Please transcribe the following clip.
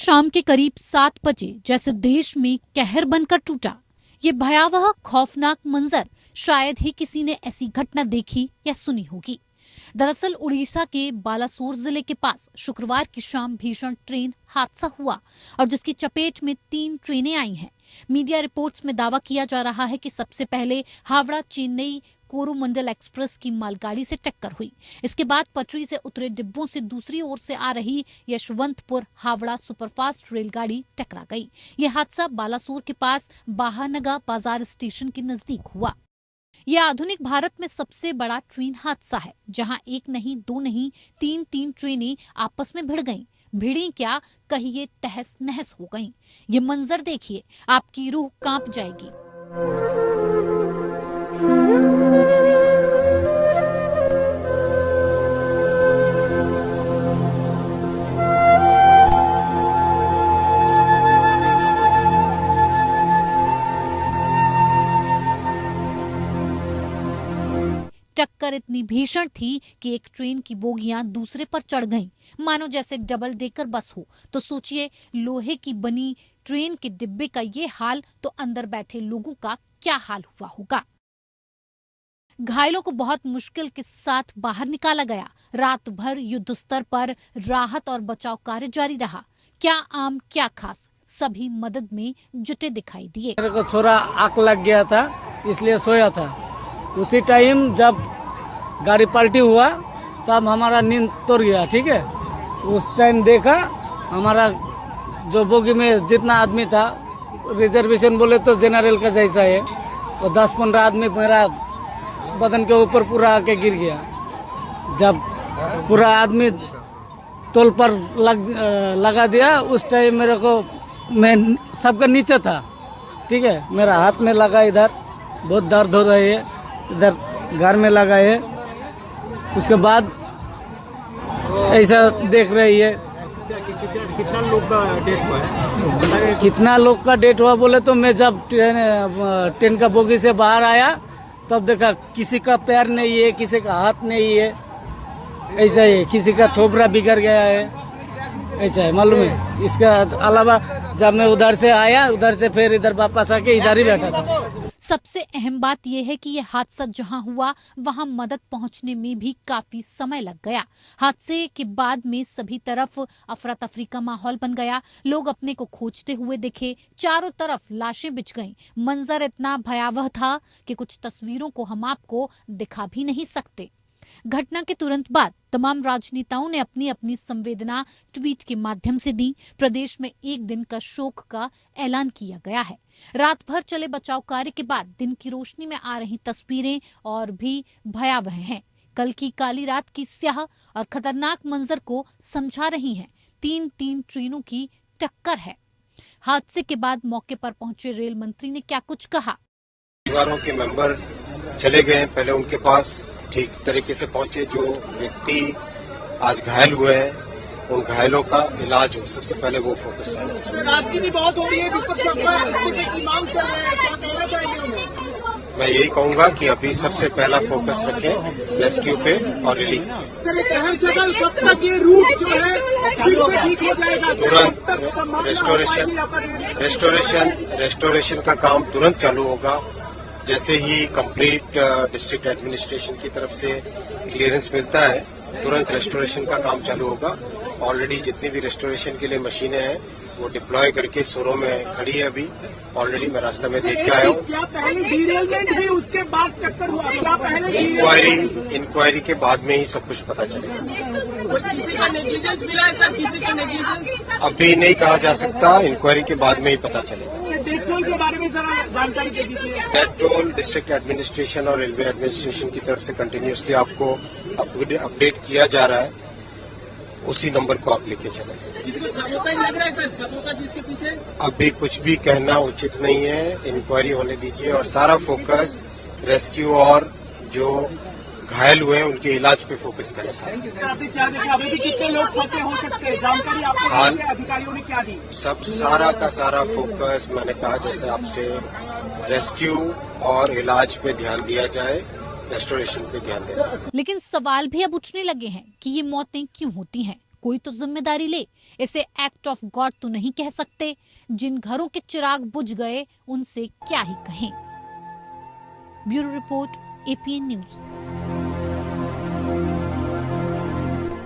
शाम के करीब 7 बजे जैसे देश में कहर बनकर टूटा। ये भयावह खौफनाक मंजर शायद ही किसी ने ऐसी घटना देखी या सुनी होगी। दरअसल उड़ीसा के बालासोर जिले के पास शुक्रवार की शाम भीषण ट्रेन हादसा हुआ और जिसकी चपेट में 3 ट्रेनें आई हैं। मीडिया रिपोर्ट्स में दावा किया जा रहा है कि सबसे पहले हावड़ा चेन्नई कोरोमंडल एक्सप्रेस की मालगाड़ी से टक्कर हुई। इसके बाद पटरी से उतरे डिब्बों से दूसरी ओर से आ रही यशवंतपुर हावड़ा सुपरफास्ट रेलगाड़ी टकरा गई। यह हादसा बालासोर के पास बाहानगा बाजार स्टेशन के नजदीक हुआ। यह आधुनिक भारत में सबसे बड़ा ट्रेन हादसा है, जहां एक नहीं, दो नहीं, 3 ट्रेनें आपस में भिड़ गईं। भिड़ी क्या, कहिए तहस नहस हो गईं। ये मंजर देखिए, आपकी रूह कांप जाएगी। टक्कर इतनी भीषण थी कि एक ट्रेन की बोगियां दूसरे पर चढ़ गईं, मानो जैसे डबल डेकर बस हो। तो सोचिए, लोहे की बनी ट्रेन के डिब्बे का ये हाल तो अंदर बैठे लोगों का क्या हाल हुआ होगा। घायलों को बहुत मुश्किल के साथ बाहर निकाला गया। रात भर युद्ध स्तर पर राहत और बचाव कार्य जारी रहा। क्या आम क्या खास, सभी मदद में जुटे दिखाई दिए। मेरे को थोड़ा आग लग गया था, इसलिए सोया था। उसी टाइम जब गाड़ी पलटी हुआ तब हमारा नींद तोड़ गया। ठीक है, उस टाइम देखा हमारा जो बोगी में जितना आदमी था, रिजर्वेशन बोले तो जनरल का जैसा है, और 10-15 आदमी मेरा बदन के ऊपर पूरा आके गिर गया। जब पूरा आदमी तोल पर लगा दिया, उस टाइम मेरे को, मैं सबका नीचे था। ठीक है, मेरा हाथ में लगा, इधर बहुत दर्द हो रही है, इधर घर में लगा है। उसके बाद ऐसा देख रही है। कितना लोग का डेथ हुआ है? कितना लोग का डेथ हुआ बोले तो मैं जब ट्रेन का बोगी से बाहर आया तब देखा किसी का पैर नहीं है, किसी का हाथ नहीं है, ऐसा है। किसी का थोपड़ा बिगड़ गया है, ऐसा है, मालूम है। इसका अलावा जब मैं उधर से आया, उधर से फिर इधर वापस आके इधर ही बैठा था। सबसे अहम बात यह है कि यह हादसा जहां हुआ वहां मदद पहुंचने में भी काफी समय लग गया। हादसे के बाद में सभी तरफ अफरा तफरी का माहौल बन गया। लोग अपने को खोजते हुए दिखे, चारों तरफ लाशें बिछ गईं। मंजर इतना भयावह था कि कुछ तस्वीरों को हम आपको दिखा भी नहीं सकते। घटना के तुरंत बाद तमाम राजनेताओं ने अपनी अपनी संवेदना ट्वीट के माध्यम से दी। प्रदेश में 1 दिन का शोक का ऐलान किया गया है। रात भर चले बचाव कार्य के बाद दिन की रोशनी में आ रही तस्वीरें और भी भयावह हैं। कल की काली रात की स्याह और खतरनाक मंजर को समझा रही हैं। 3 ट्रेनों की टक्कर है। हादसे के बाद मौके पर पहुंचे रेल मंत्री ने क्या कुछ कहा। परिवारों के मेंबर चले गए, पहले उनके पास ठीक तरीके से पहुंचे। जो व्यक्ति आज घायल हुए हैं, उन घायलों का इलाज हो, सबसे पहले वो फोकस है। राजनीति बहुत हो रही है, विपक्ष की मांग कर रहे हैं, क्या कहना चाहेंगे उन्हें? मैं यही कहूंगा कि अभी सबसे पहला फोकस रखें रेस्क्यू पे और रिलीफ पे। सर, कहर जगह कब तक ये रूट जो है फिर से ठीक हो जाएगा? तुरंत रेस्टोरेशन का काम तुरंत चालू होगा। जैसे ही कंप्लीट डिस्ट्रिक्ट एडमिनिस्ट्रेशन की तरफ से क्लियरेंस मिलता है, तुरंत रेस्टोरेशन का काम चालू होगा। ऑलरेडी जितनी भी रेस्टोरेशन के लिए मशीनें हैं वो डिप्लॉय करके सोरो में खड़ी है। अभी ऑलरेडी मैं रास्ते में देख के आया हूँ। क्या पहले डिरेलमेंट हुई, उसके बाद टक्कर हुआ? क्या पहले इंक्वायरी के बाद में ही सब कुछ पता चलेगा। किसी का नेग्लिजेंस मिला है सर? किसी का नेग्लिजेंस अभी नहीं कहा जा सकता, इंक्वायरी के बाद में ही पता चलेगा। डेथ टोल के बारे में जरा जानकारी दे दीजिए। डेथ टोल डिस्ट्रिक्ट एडमिनिस्ट्रेशन और रेलवे एडमिनिस्ट्रेशन की तरफ से कंटिन्यूसली आपको अपडेट किया जा रहा है। उसी नंबर को आप लेके चलें। लग रहा है सर, सबों जिसके पीछे अभी कुछ भी कहना उचित नहीं है, इंक्वायरी होने दीजिए और सारा फोकस रेस्क्यू और जो घायल हुए हैं उनके इलाज पे फोकस करें। अभी भी कितने लोग फंसे हो सकते हैं, जानकारी आपको अधिकारियों ने क्या दी? सब सारा का सारा फोकस, मैंने कहा जैसे आपसे, रेस्क्यू और इलाज पे ध्यान दिया जाए, रेस्टोरेशन पे ध्यान दें। लेकिन सवाल भी अब उठने लगे हैं कि ये मौतें क्यों होती हैं। कोई तो जिम्मेदारी ले। इसे एक्ट ऑफ गॉड तो नहीं कह सकते। जिन घरों के चिराग बुझ गए उनसे क्या ही कहें। Bureau report, APN news.